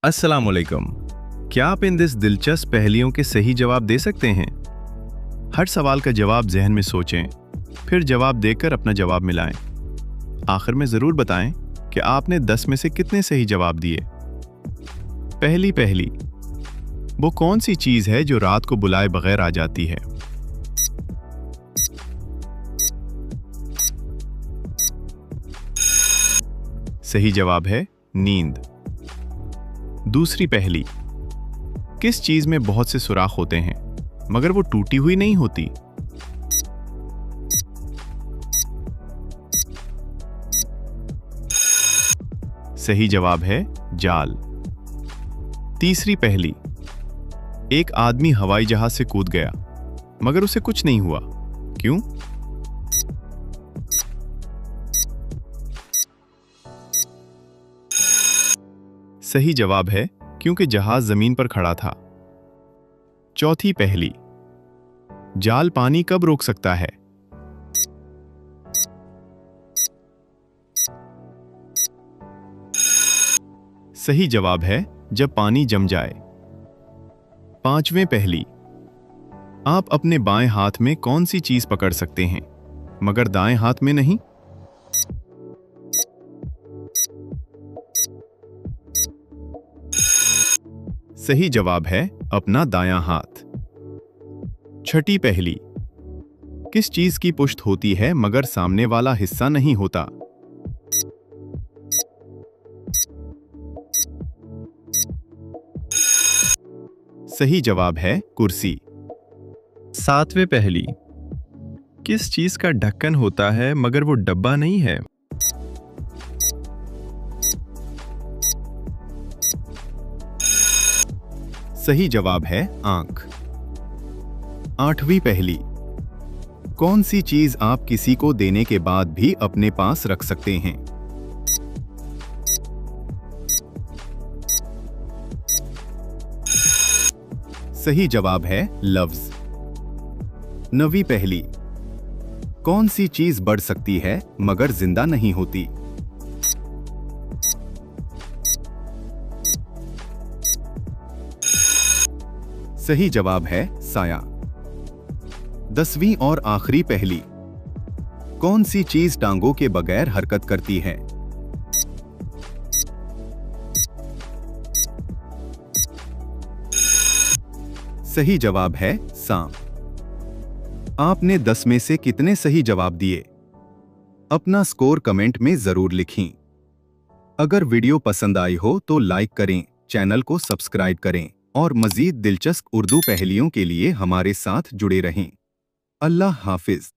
अस्सलामुअलैकुम। क्या आप इन दिलचस्प पहेलियों के सही जवाब दे सकते हैं? हर सवाल का जवाब जहन में सोचें, फिर जवाब देकर अपना जवाब मिलाएं। आखिर में जरूर बताएं कि आपने 10 में से कितने सही जवाब दिए। पहली वो कौन सी चीज है जो रात को बुलाए बगैर आ जाती है? सही जवाब है नींद। दूसरी पहेली, किस चीज में बहुत से सुराख होते हैं मगर वो टूटी हुई नहीं होती? सही जवाब है जाल। तीसरी पहेली, एक आदमी हवाई जहाज से कूद गया मगर उसे कुछ नहीं हुआ, क्यों? सही जवाब है क्योंकि जहाज जमीन पर खड़ा था। चौथी पहेली, जाल पानी कब रोक सकता है? सही जवाब है जब पानी जम जाए। पांचवें पहेली, आप अपने बाएं हाथ में कौन सी चीज पकड़ सकते हैं मगर दाएं हाथ में नहीं? सही जवाब है अपना दायां हाथ। छठी पहेली, किस चीज की पुष्ट होती है मगर सामने वाला हिस्सा नहीं होता? सही जवाब है कुर्सी। सातवें पहेली, किस चीज का ढक्कन होता है मगर वो डब्बा नहीं है? सही जवाब है आंख। आठवीं पहेली, कौन सी चीज आप किसी को देने के बाद भी अपने पास रख सकते हैं? सही जवाब है लफ्ज। नवीं पहेली, कौन सी चीज बढ़ सकती है मगर जिंदा नहीं होती? सही जवाब है साया। 10वीं और आखिरी पहेली, कौन सी चीज टांगों के बगैर हरकत करती है? सही जवाब है सांप। आपने 10 में से कितने सही जवाब दिए? अपना स्कोर कमेंट में जरूर लिखें। अगर वीडियो पसंद आई हो तो लाइक करें, चैनल को सब्सक्राइब करें और मजीद दिलचस्प उर्दू पहेलियों के लिए हमारे साथ जुड़े रहें। अल्लाह हाफिज।